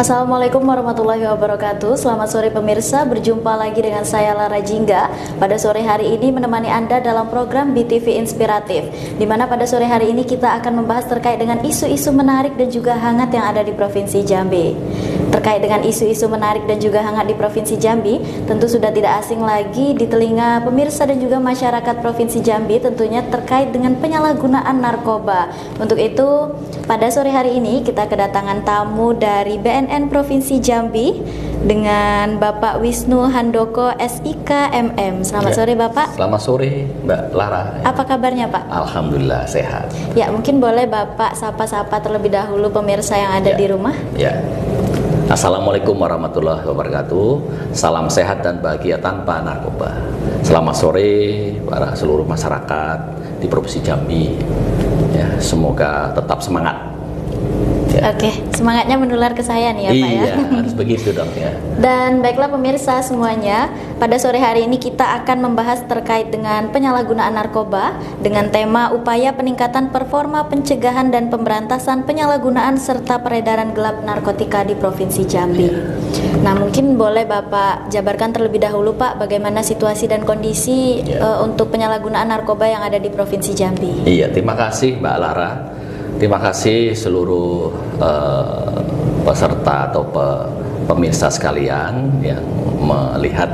Assalamualaikum warahmatullahi wabarakatuh. Selamat sore pemirsa, berjumpa lagi dengan saya Lara Jingga. Pada sore hari ini menemani Anda dalam program BTV Inspiratif, di mana pada sore hari ini kita akan membahas terkait dengan isu-isu menarik dan juga hangat yang ada di Provinsi Jambi. Terkait dengan isu-isu menarik dan juga hangat di Provinsi Jambi, tentu sudah tidak asing lagi di telinga pemirsa dan juga masyarakat Provinsi Jambi, tentunya terkait dengan penyalahgunaan narkoba. Untuk itu, pada sore hari ini kita kedatangan tamu dari BNN Provinsi Jambi dengan Bapak Wisnu Handoko SIK MM. Selamat sore Bapak. Selamat sore Mbak Lara. Apa kabarnya Pak? Alhamdulillah sehat. Ya, mungkin boleh Bapak sapa-sapa terlebih dahulu pemirsa yang ada di rumah. Ya. Assalamualaikum warahmatullahi wabarakatuh. Salam sehat dan bahagia tanpa narkoba. Selamat sore para seluruh masyarakat di Provinsi Jambi. Ya, semoga tetap semangat. Ya. Oke, semangatnya menular ke saya nih ya Pak ya. Iya, harus begitu dong ya. Dan baiklah pemirsa semuanya, pada sore hari ini kita akan membahas terkait dengan penyalahgunaan narkoba dengan tema upaya peningkatan performa pencegahan dan pemberantasan penyalahgunaan serta peredaran gelap narkotika di Provinsi Jambi. Nah, mungkin boleh Bapak jabarkan terlebih dahulu Pak, bagaimana situasi dan kondisi untuk penyalahgunaan narkoba yang ada di Provinsi Jambi. Iya, terima kasih Mbak Lara. Terima kasih seluruh peserta atau pemirsa sekalian yang melihat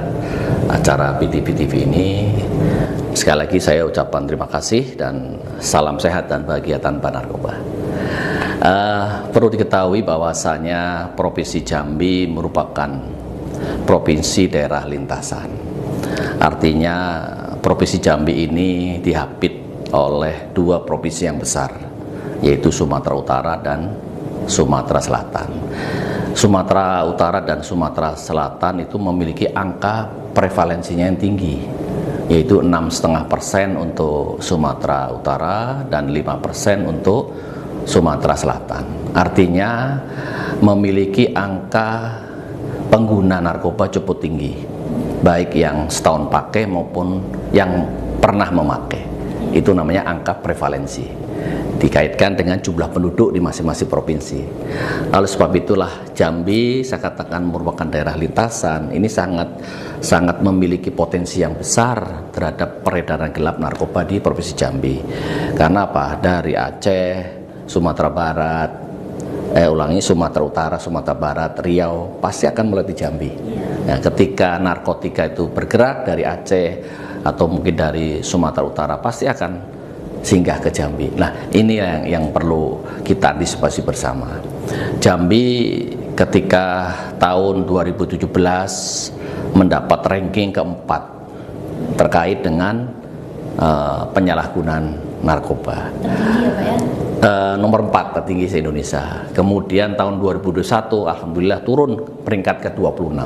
acara BTV ini. Sekali lagi saya ucapkan terima kasih dan salam sehat dan bahagia tanpa narkoba. Perlu diketahui bahwasanya Provinsi Jambi merupakan provinsi daerah lintasan. Artinya Provinsi Jambi ini dihapit oleh dua provinsi yang besar, yaitu Sumatera Utara dan Sumatera Selatan. Sumatera Utara dan Sumatera Selatan itu memiliki angka prevalensinya yang tinggi, yaitu 6,5% untuk Sumatera Utara dan 5% untuk Sumatera Selatan. Artinya memiliki angka pengguna narkoba cukup tinggi, baik yang setahun pakai maupun yang pernah memakai. Itu namanya angka prevalensi, dikaitkan dengan jumlah penduduk di masing-masing provinsi. Oleh sebab itulah Jambi saya katakan merupakan daerah lintasan. Ini sangat memiliki potensi yang besar terhadap peredaran gelap narkoba di Provinsi Jambi. Karena apa? Dari Aceh, Sumatera Barat, Sumatera Utara, Sumatera Barat, Riau pasti akan melewati Jambi. Nah, ketika narkotika itu bergerak dari Aceh atau mungkin dari Sumatera Utara pasti akan singgah ke Jambi. Nah, ini yang perlu kita antisipasi bersama. Jambi ketika tahun 2017 mendapat ranking keempat terkait dengan penyalahgunaan narkoba. Tertinggi ya Pak ya? Nomor 4 tertinggi se-Indonesia. Kemudian tahun 2021 alhamdulillah turun peringkat ke-26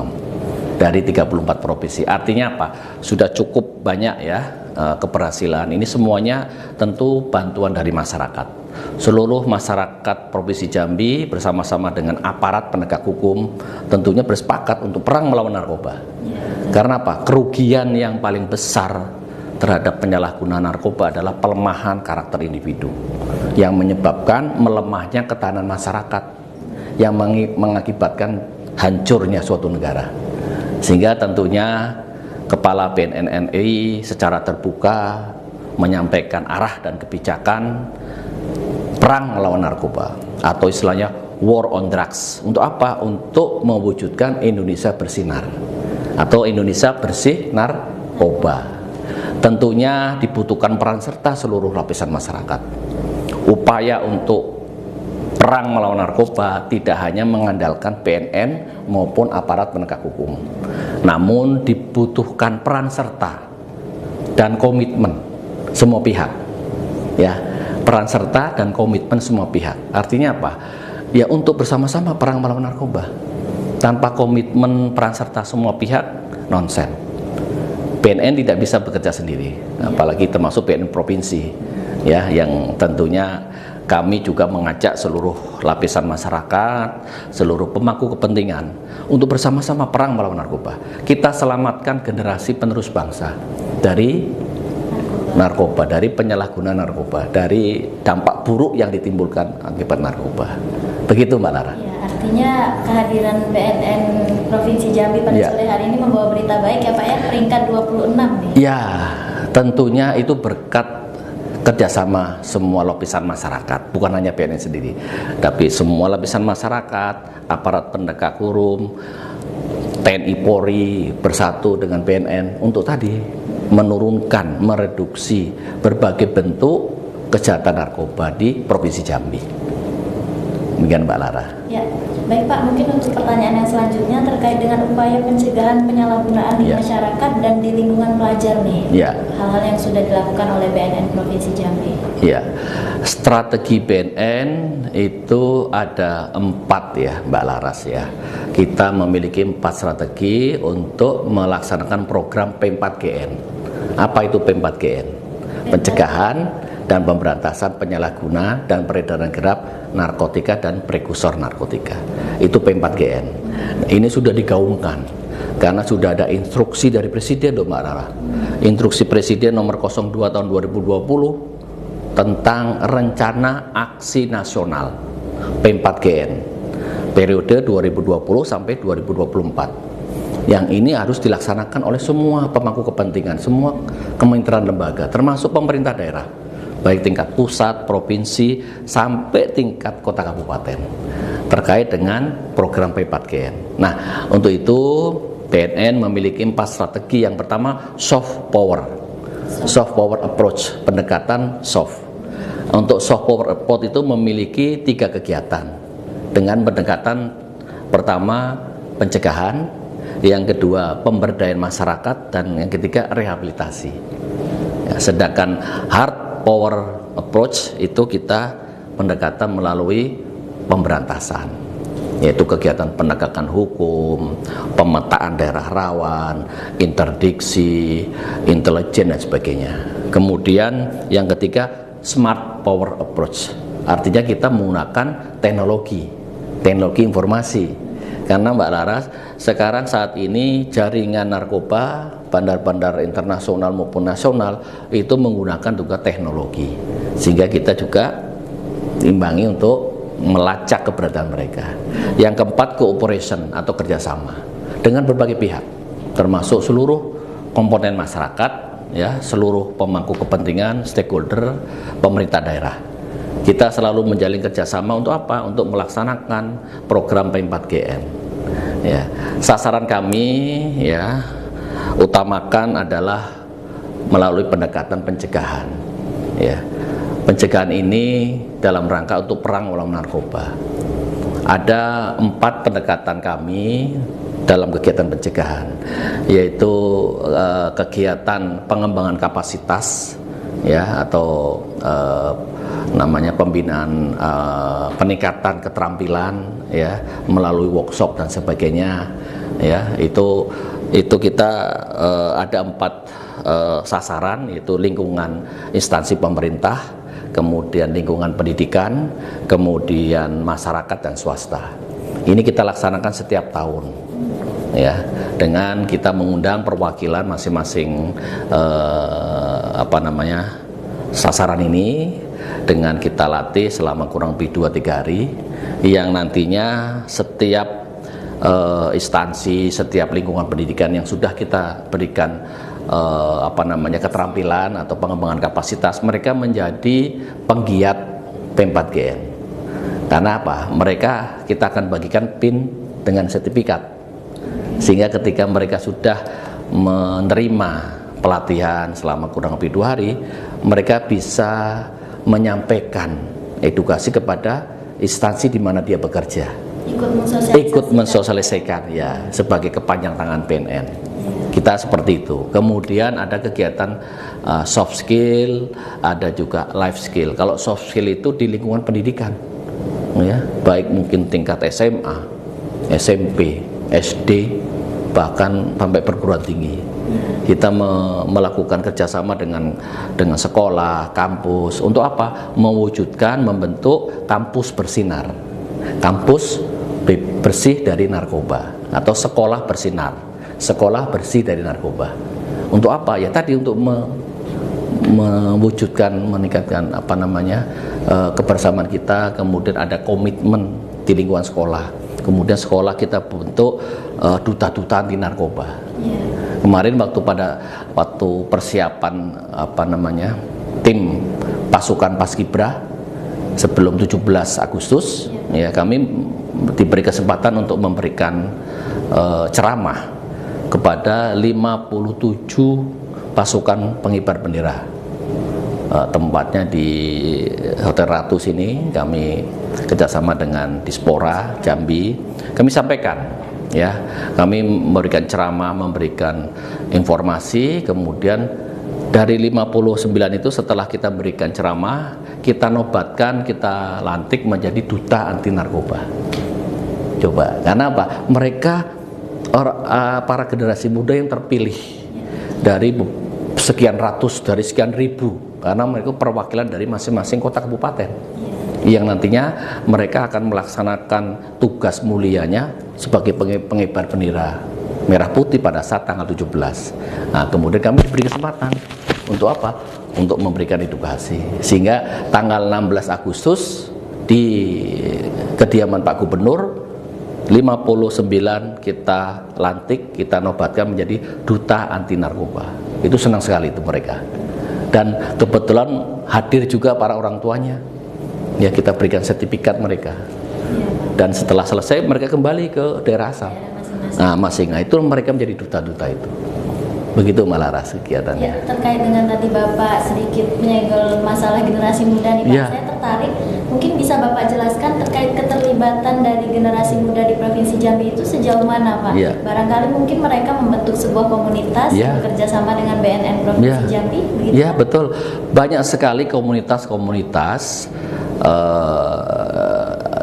dari 34 provinsi. Artinya apa? Sudah cukup banyak ya keberhasilan. Ini semuanya tentu bantuan dari masyarakat. Seluruh masyarakat Provinsi Jambi bersama-sama dengan aparat penegak hukum tentunya bersepakat untuk perang melawan narkoba. Karena apa? Kerugian yang paling besar terhadap penyalahgunaan narkoba adalah pelemahan karakter individu yang menyebabkan melemahnya ketahanan masyarakat yang mengakibatkan hancurnya suatu negara. Sehingga tentunya Kepala BNN secara terbuka menyampaikan arah dan kebijakan perang melawan narkoba atau istilahnya war on drugs. Untuk apa? Untuk mewujudkan Indonesia bersinar atau Indonesia bersih narkoba. Tentunya dibutuhkan peran serta seluruh lapisan masyarakat. Upaya untuk perang melawan narkoba tidak hanya mengandalkan BNN maupun aparat penegak hukum, namun dibutuhkan peran serta dan komitmen semua pihak. Ya, peran serta dan komitmen semua pihak. Artinya apa? Ya, untuk bersama-sama perang melawan narkoba. Tanpa komitmen peran serta semua pihak, nonsen. BNN tidak bisa bekerja sendiri, apalagi termasuk BNN provinsi. Ya, yang tentunya kami juga mengajak seluruh lapisan masyarakat, seluruh pemangku kepentingan untuk bersama-sama perang melawan narkoba. Kita selamatkan generasi penerus bangsa dari narkoba, dari penyalahgunaan narkoba, dari dampak buruk yang ditimbulkan akibat narkoba. Begitu Mbak Lara. Ya. Artinya kehadiran BNN Provinsi Jambi pada sore hari ini membawa berita baik ya Pak ya, peringkat 26 nih. Ya, tentunya itu berkat kerjasama semua lapisan masyarakat, bukan hanya BNN sendiri, tapi semua lapisan masyarakat, aparat penegak hukum, TNI Polri bersatu dengan BNN untuk tadi menurunkan, mereduksi berbagai bentuk kejahatan narkoba di Provinsi Jambi. Demikian Mbak Lara. Ya, baik Pak, mungkin untuk pertanyaan yang selanjutnya terkait dengan upaya pencegahan penyalahgunaan di masyarakat dan di lingkungan pelajar nih. Hal-hal yang sudah dilakukan oleh BNN Provinsi Jambi. Ya, strategi BNN itu ada 4 ya Mbak Laras ya. Kita memiliki 4 strategi untuk melaksanakan program P4GN. Apa itu P4GN? Pencegahan dan pemberantasan penyalahguna dan peredaran gelap narkotika dan prekursor narkotika. Itu P4GN. Ini sudah digaungkan karena sudah ada instruksi dari Presiden, Mbak Rara. Instruksi Presiden nomor 02 tahun 2020 tentang rencana aksi nasional P4GN periode 2020 sampai 2024. Yang ini harus dilaksanakan oleh semua pemangku kepentingan, semua kementerian lembaga, termasuk pemerintah daerah, baik tingkat pusat, provinsi, sampai tingkat kota kabupaten, terkait dengan program P4GN. Nah, untuk itu BNN memiliki 4 strategi. Yang pertama, soft power approach, pendekatan soft. Untuk soft power approach itu memiliki 3 kegiatan. Dengan pendekatan pertama, pencegahan, yang kedua, pemberdayaan masyarakat, dan yang ketiga, rehabilitasi. Ya, sedangkan hard power approach itu kita pendekatan melalui pemberantasan, yaitu kegiatan penegakan hukum, pemetaan daerah rawan, interdiksi, intelijen dan sebagainya. Kemudian yang ketiga, smart power approach, artinya kita menggunakan teknologi informasi. Karena Mbak Laras, sekarang saat ini jaringan narkoba bandar-bandar internasional maupun nasional itu menggunakan juga teknologi, sehingga kita juga imbangi untuk melacak keberadaan mereka. Yang keempat, cooperation atau kerjasama dengan berbagai pihak, termasuk seluruh komponen masyarakat, ya, seluruh pemangku kepentingan, stakeholder, pemerintah daerah. Kita selalu menjalin kerjasama untuk apa? Untuk melaksanakan program P4GN. Ya, sasaran kami ya utamakan adalah melalui pendekatan pencegahan. Ya, pencegahan ini dalam rangka untuk perang melawan narkoba. Ada 4 pendekatan kami dalam kegiatan pencegahan, yaitu kegiatan pengembangan kapasitas, ya, atau namanya pembinaan, peningkatan keterampilan, ya, melalui workshop dan sebagainya, ya. Itu kita ada 4 sasaran, yaitu lingkungan instansi pemerintah, kemudian lingkungan pendidikan, kemudian masyarakat dan swasta. Ini kita laksanakan setiap tahun, ya, dengan kita mengundang perwakilan masing-masing sasaran ini, dengan kita latih selama kurang lebih 2-3 hari, yang nantinya setiap instansi, setiap lingkungan pendidikan yang sudah kita berikan keterampilan atau pengembangan kapasitas, mereka menjadi penggiat P4GN. Karena apa? Mereka kita akan bagikan PIN dengan sertifikat, sehingga ketika mereka sudah menerima pelatihan selama kurang lebih 2 hari, mereka bisa menyampaikan edukasi kepada instansi di mana dia bekerja, ikut mensosialisasikan, ya, sebagai kepanjang tangan BNN. Kita seperti itu. Kemudian ada kegiatan soft skill, ada juga life skill. Kalau soft skill itu di lingkungan pendidikan, ya, baik mungkin tingkat SMA, SMP, SD, bahkan sampai perguruan tinggi. Kita melakukan kerjasama dengan sekolah, kampus. Untuk apa? Mewujudkan, membentuk kampus bersinar, kampus bersih dari narkoba, atau sekolah bersinar, sekolah bersih dari narkoba. Untuk apa? Ya tadi, untuk mewujudkan, meningkatkan kebersamaan kita. Kemudian ada komitmen di lingkungan sekolah. Kemudian sekolah kita bentuk duta-duta anti narkoba. Kemarin waktu persiapan tim pasukan Paskibra sebelum 17 Agustus, ya kami diberi kesempatan untuk memberikan ceramah kepada 57 pasukan pengibar bendera. Tempatnya di Hotel Ratu sini, kami kerjasama dengan Dispora Jambi. Kami sampaikan, ya, kami memberikan ceramah, memberikan informasi. Kemudian dari 59 itu, setelah kita berikan ceramah, kita nobatkan, kita lantik menjadi duta anti narkoba. Coba, karena apa? Mereka para generasi muda yang terpilih dari sekian ratus, dari sekian ribu, karena mereka perwakilan dari masing-masing kota kabupaten, yang nantinya mereka akan melaksanakan tugas mulianya sebagai pengibar bendera merah putih pada saat tanggal 17. Nah, kemudian kami diberi kesempatan untuk apa? Untuk memberikan edukasi, sehingga tanggal 16 Agustus di kediaman Pak Gubernur 59 kita lantik, kita nobatkan menjadi duta anti narkoba. Itu senang sekali itu mereka. Dan kebetulan hadir juga para orang tuanya. Ya, kita berikan sertifikat mereka. Dan setelah selesai mereka kembali ke daerah asal. Nah, masing-masing itu mereka menjadi duta-duta itu. Begitu Mbak Laras kegiatannya. Ya, terkait dengan tadi Bapak sedikit menyenggol masalah generasi muda nih Pak, saya tertarik. Mungkin bisa Bapak jelaskan terkait keterlibatan dari generasi muda di Provinsi Jambi itu sejauh mana Pak? Barangkali mungkin mereka membentuk sebuah komunitas bekerja sama dengan BNN Provinsi Jambi, begitu? Ya, betul. Banyak sekali komunitas-komunitas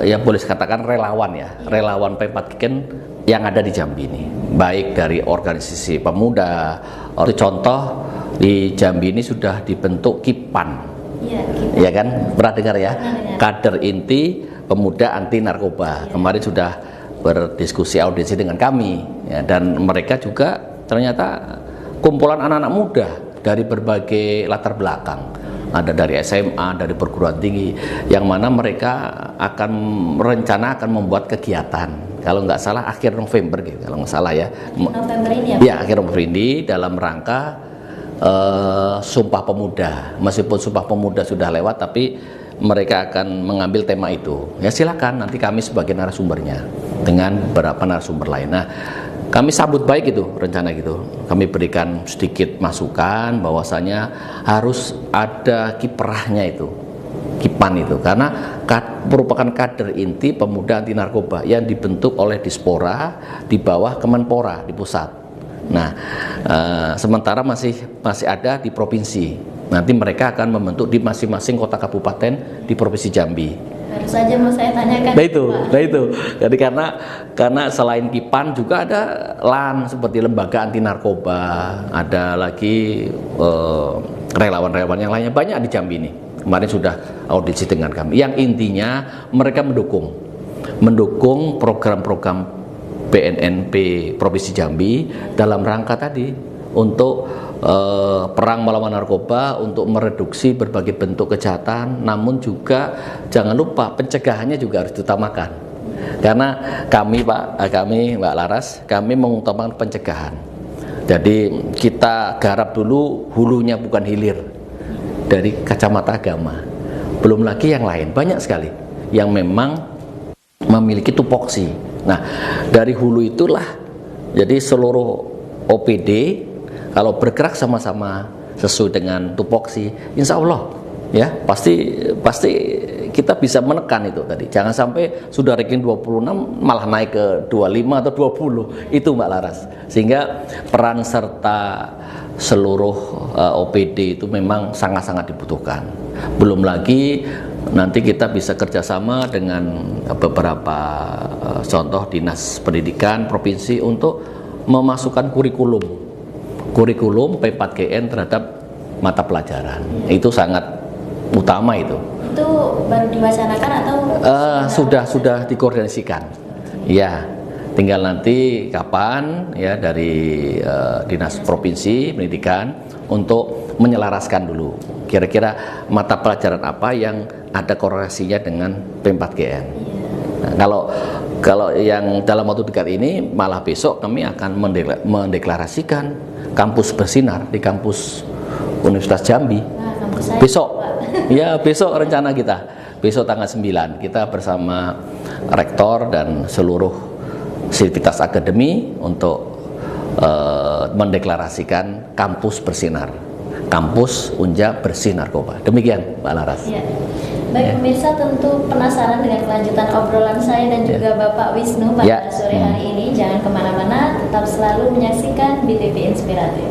yang boleh dikatakan relawan, ya, relawan P4GN yang ada di Jambi ini, baik dari organisasi pemuda. Contoh di Jambi ini sudah dibentuk KIPAN, ya kan, pernah dengar ya, Kader Inti Pemuda Anti Narkoba. Kemarin sudah berdiskusi audiensi dengan kami, ya, dan mereka juga ternyata kumpulan anak-anak muda dari berbagai latar belakang. Ada dari SMA, dari perguruan tinggi, yang mana mereka akan merencana akan membuat kegiatan. Kalau nggak salah akhir November gitu, kalau nggak salah ya. November ini ya? Ya, akhir November ini dalam rangka Sumpah Pemuda. Meskipun Sumpah Pemuda sudah lewat, tapi mereka akan mengambil tema itu. Ya silakan, nanti kami sebagai narasumbernya dengan beberapa narasumber lain. Nah, kami sambut baik itu rencana gitu. Kami berikan sedikit masukan bahwasanya harus ada kiprahnya itu, KIPAN itu, karena merupakan kader inti pemuda anti narkoba yang dibentuk oleh Dispora di bawah Kemenpora di pusat. Nah, sementara masih ada di provinsi. Nanti mereka akan membentuk di masing-masing kota kabupaten di Provinsi Jambi. Baru saja mau saya tanyakan. Nah itu. Jadi karena selain KIPAN juga ada LAN seperti lembaga anti narkoba, ada lagi relawan-relawan yang lainnya, banyak di Jambi ini. Kemarin sudah audisi dengan kami. Yang intinya mereka mendukung program-program BNNP Provinsi Jambi dalam rangka tadi untuk perang melawan narkoba, untuk mereduksi berbagai bentuk kejahatan, namun juga jangan lupa pencegahannya juga harus diutamakan. Karena kami Mbak Laras, kami mengutamakan pencegahan. Jadi kita garap dulu hulunya bukan hilir dari kacamata agama. Belum lagi yang lain, banyak sekali yang memang memiliki tupoksi. Nah, dari hulu itulah jadi seluruh OPD kalau bergerak sama-sama sesuai dengan tupoksi, insya Allah ya pasti kita bisa menekan itu tadi. Jangan sampai sudah ranking 26 malah naik ke 25 atau 20, itu Mbak Laras. Sehingga peran serta seluruh OPD itu memang sangat-sangat dibutuhkan. Belum lagi nanti kita bisa kerjasama dengan beberapa contoh dinas pendidikan provinsi untuk memasukkan kurikulum P4GN terhadap mata pelajaran. Itu sangat utama itu. Itu baru diwacanakan atau sudah dikoordinasikan. Ya, tinggal nanti kapan ya dari dinas provinsi pendidikan untuk menyelaraskan dulu kira-kira mata pelajaran apa yang ada korelasinya dengan P4GN. Kalau yang dalam waktu dekat ini, malah besok kami akan mendeklarasikan kampus bersinar di kampus Universitas Jambi. Nah, kampus saya, Besok, Pak. ya besok rencana kita. Besok tanggal 9 kita bersama rektor dan seluruh sivitas akademi untuk mendeklarasikan kampus bersinar. Kampus Unja bersih narkoba. Demikian, Mbak Laras. Ya. Baik pemirsa, tentu penasaran dengan kelanjutan obrolan saya dan juga Bapak Wisnu pada sore hari ini. Jangan kemana-mana, tetap selalu menyaksikan BTV Inspiratif.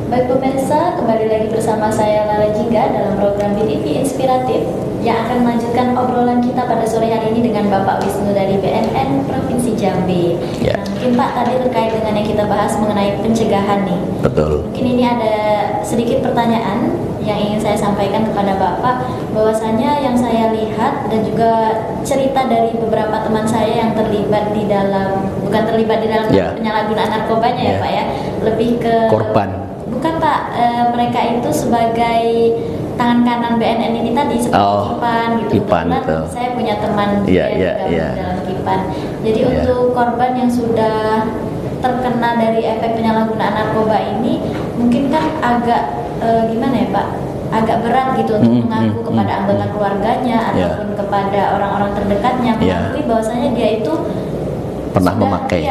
Baik pemirsa, kembali lagi bersama saya Lara Jingga dalam program BTV Inspiratif yang akan melanjutkan obrolan kita pada sore hari ini dengan Bapak Wisnu dari BNN Provinsi Jambi. Ya. Nah, mungkin Pak tadi terkait dengan yang kita bahas mengenai pencegahan nih. Betul. Mungkin ini ada sedikit pertanyaan yang ingin saya sampaikan kepada Bapak, bahwasanya yang saya lihat dan juga cerita dari beberapa teman saya yang terlibat di dalam, bukan terlibat di dalam penyalahgunaan narkobanya ya Pak ya, lebih ke korban. Bukan Pak, mereka itu sebagai tangan kanan BNN ini tadi seperti Kipan gitu. Kipan, Kebetulan saya punya teman yang tergabung dalam Kipan. Jadi untuk korban yang sudah terkena dari efek penyalahgunaan narkoba ini, mungkin kan agak gimana ya Pak, agak berat gitu untuk mengaku kepada anggota keluarganya ataupun kepada orang-orang terdekatnya mengakui bahwasanya dia itu pernah sudah, memakai,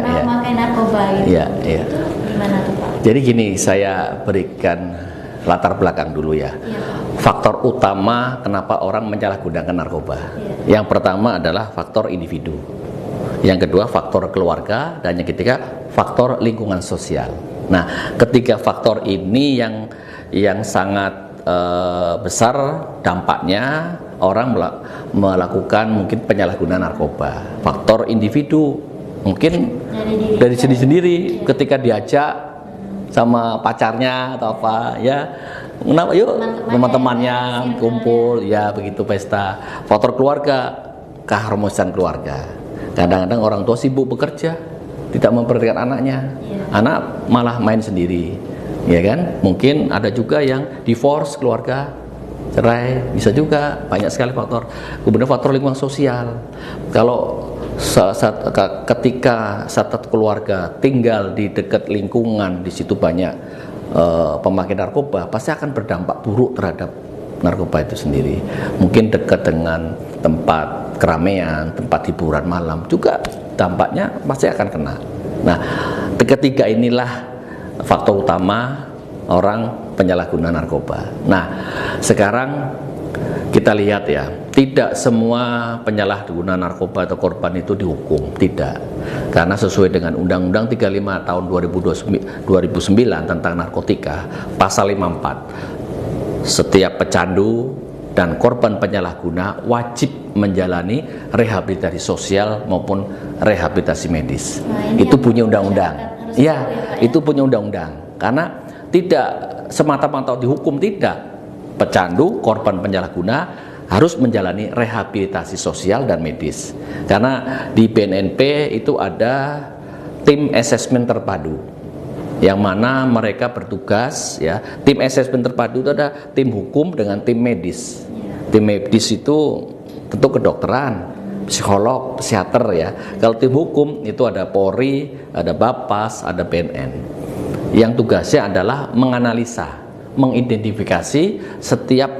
memakai narkoba gitu. Itu gimana tuh Pak? Jadi gini, saya berikan latar belakang dulu ya. Faktor utama kenapa orang menyalahgunakan narkoba. Yang pertama adalah faktor individu. Yang kedua faktor keluarga, dan yang ketiga faktor lingkungan sosial. Nah, ketiga faktor ini yang sangat besar dampaknya orang melakukan mungkin penyalahgunaan narkoba. Faktor individu mungkin dari sendiri ketika diajak sama pacarnya atau apa ya, kenapa yuk teman-temannya kumpul ya begitu pesta. Faktor keluarga, keharmonisan keluarga. Kadang-kadang orang tua sibuk bekerja, tidak memperhatikan anaknya, anak malah main sendiri, ya kan? Mungkin ada juga yang divorce keluarga, cerai, bisa juga, banyak sekali faktor. Kemudian faktor lingkungan sosial. Kalau ketika satu keluarga tinggal di dekat lingkungan, di situ banyak pemakai narkoba, pasti akan berdampak buruk terhadap narkoba itu sendiri. Mungkin dekat dengan tempat keramaian, tempat hiburan malam, juga dampaknya pasti akan kena. Nah, ketiga inilah faktor utama orang penyalahguna narkoba. Nah, sekarang kita lihat ya, tidak semua penyalahguna narkoba atau korban itu dihukum, tidak. Karena sesuai dengan Undang-Undang 35 tahun 2009 tentang narkotika, pasal 54, setiap pecandu dan korban penyalahguna wajib menjalani rehabilitasi sosial maupun rehabilitasi medis. Itu punya undang-undang. Ya, itu punya undang-undang. Karena tidak semata-mata dihukum, tidak. Pecandu, korban penyalahguna harus menjalani rehabilitasi sosial dan medis. Karena di BNNP itu ada tim asesmen terpadu, yang mana mereka bertugas ya. Tim asesmen terpadu itu ada tim hukum dengan tim medis. Tim medis itu tentu kedokteran, psikolog, psikiater ya. Kalau tim hukum itu ada Polri, ada Bapas, ada BNN. Yang tugasnya adalah menganalisa, mengidentifikasi setiap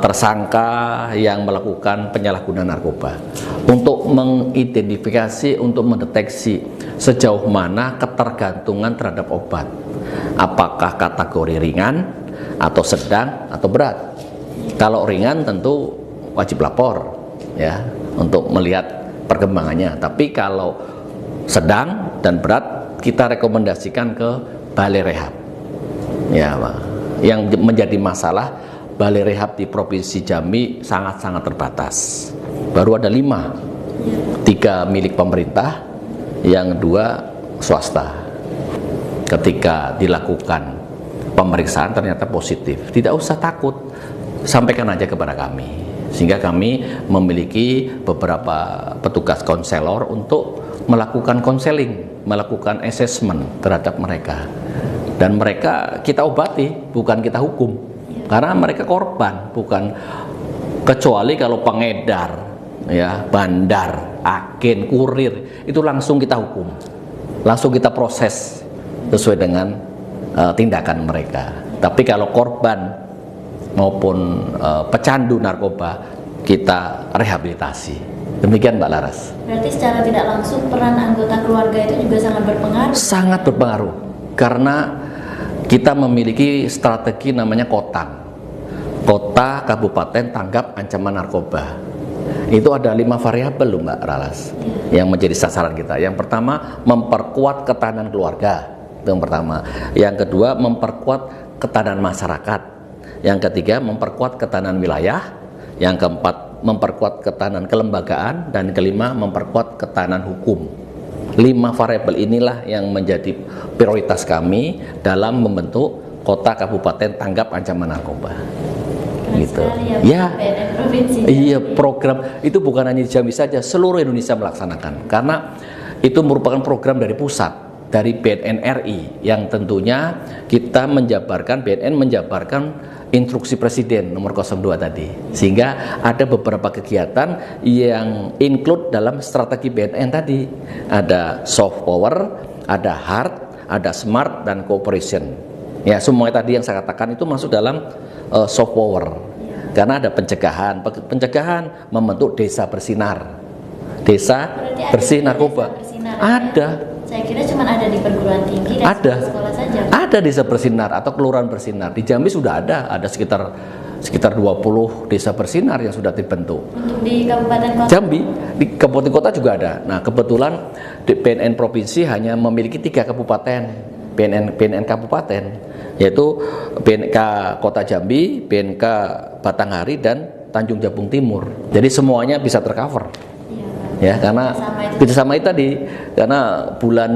tersangka yang melakukan penyalahgunaan narkoba, untuk mengidentifikasi, untuk mendeteksi sejauh mana ketergantungan terhadap obat, apakah kategori ringan atau sedang atau berat. Kalau ringan tentu wajib lapor ya, untuk melihat perkembangannya. Tapi kalau sedang dan berat, kita rekomendasikan ke balai rehab ya Pak. Yang menjadi masalah, balai rehab di Provinsi Jambi sangat-sangat terbatas. Baru ada 5, 3 milik pemerintah, yang 2 swasta. Ketika dilakukan pemeriksaan ternyata positif, tidak usah takut, sampaikan aja kepada kami. Sehingga kami memiliki beberapa petugas konselor untuk melakukan konseling, melakukan assessment terhadap mereka. Dan mereka kita obati, bukan kita hukum. Karena mereka korban, bukan, kecuali kalau pengedar, ya, bandar, agen, kurir, itu langsung kita hukum. Langsung kita proses sesuai dengan tindakan mereka. Tapi kalau korban maupun pecandu narkoba, kita rehabilitasi. Demikian Mbak Laras. Berarti secara tidak langsung peran anggota keluarga itu juga sangat berpengaruh. Sangat berpengaruh, karena kita memiliki strategi namanya KOTAN, Kota Kabupaten Tanggap Ancaman Narkoba. Itu ada 5 variabel loh Mbak Laras, yang menjadi sasaran kita. Yang pertama, memperkuat ketahanan keluarga. Itu yang pertama. Yang kedua, memperkuat ketahanan masyarakat. Yang ketiga, memperkuat ketahanan wilayah. Yang keempat, memperkuat ketahanan kelembagaan. Dan kelima, memperkuat ketahanan hukum. 5 variabel inilah yang menjadi prioritas kami dalam membentuk Kota Kabupaten Tanggap Ancaman Narkoba. Gitu. Ya, iya, program itu bukan hanya di Jambi saja, seluruh Indonesia melaksanakan. Karena itu merupakan program dari pusat, dari BNN RI, yang tentunya kita menjabarkan, BNN menjabarkan instruksi Presiden nomor 02 tadi. Sehingga ada beberapa kegiatan yang include dalam strategi BNN tadi. Ada soft power, ada hard, ada smart, dan cooperation. Ya, semua tadi yang saya katakan itu masuk dalam soft power. Karena ada pencegahan. Pencegahan membentuk desa bersinar. Desa bersih narkoba. Ada. Saya kira cuma ada di perguruan tinggi dan sekolah saja. Ada desa bersinar atau kelurahan bersinar. Di Jambi sudah ada sekitar 20 desa bersinar yang sudah dibentuk. Untuk di kabupaten kota? Jambi, di kabupaten kota juga ada. Nah, kebetulan di BNN provinsi hanya memiliki 3 kabupaten, BNN kabupaten, yaitu BNK Kota Jambi, BNK Batanghari, dan Tanjung Jabung Timur. Jadi semuanya bisa tercover. Ya, karena kerjasama itu tadi, karena bulan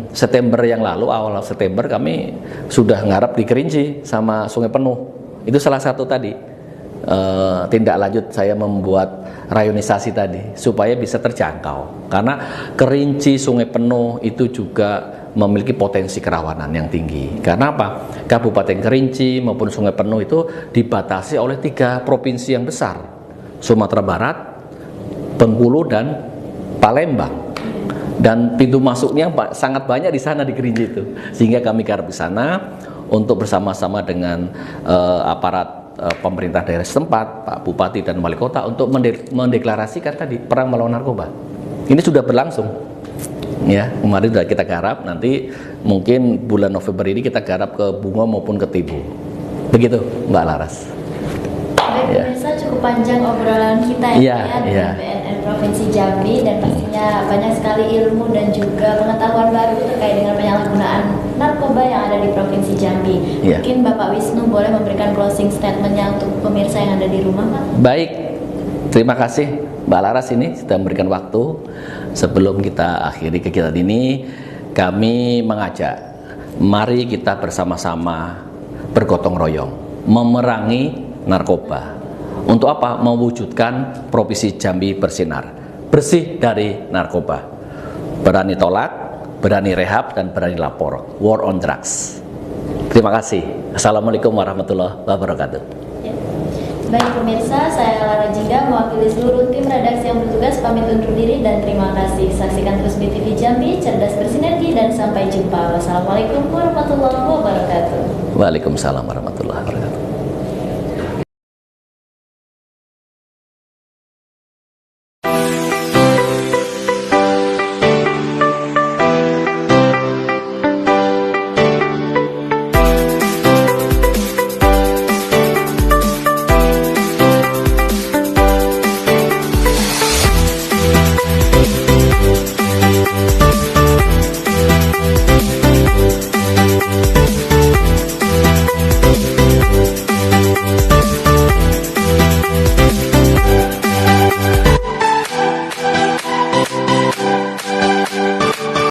September yang lalu, awal September kami sudah ngarap di Kerinci sama Sungai Penuh. Itu salah satu tadi tindak lanjut saya membuat rayonisasi tadi supaya bisa terjangkau. Karena Kerinci, Sungai Penuh itu juga memiliki potensi kerawanan yang tinggi. Karena apa? Kabupaten Kerinci maupun Sungai Penuh itu dibatasi oleh 3 provinsi yang besar, Sumatera Barat, Bengkulu, dan Palembang, dan pintu masuknya sangat banyak di sana di Kerinci itu, sehingga kami garap di sana untuk bersama-sama dengan aparat pemerintah daerah setempat, Pak Bupati dan Wali Kota, untuk mendeklarasikan tadi perang melawan narkoba. Ini sudah berlangsung, ya, kemarin sudah kita garap. Nanti mungkin bulan November ini kita garap ke Bungo maupun ke Tibu. Begitu Mbak Laras. Baik, pemirsa, cukup panjang obrolan kita dengan BNN Provinsi Jambi, dan pastinya banyak sekali ilmu dan juga pengetahuan baru terkait dengan penyalahgunaan narkoba yang ada di Provinsi Jambi. Mungkin Bapak Wisnu boleh memberikan closing statementnya untuk pemirsa yang ada di rumah, Pak? Baik, terima kasih Mbak Laras ini sudah memberikan waktu. Sebelum kita akhiri kegiatan ini, kami mengajak, mari kita bersama-sama bergotong royong memerangi narkoba. Untuk apa? Mewujudkan Provinsi Jambi bersinar, bersih dari narkoba. Berani tolak, berani rehab, dan berani lapor. War on drugs. Terima kasih. Assalamualaikum warahmatullahi wabarakatuh. Ya. Baik pemirsa, saya Lara Jingga mewakili seluruh tim redaksi yang bertugas pamit undur diri dan terima kasih. Saksikan terus BTV Jambi, cerdas bersinergi, dan sampai jumpa. Wassalamualaikum warahmatullahi wabarakatuh. Waalaikumsalam warahmatullahi wabarakatuh.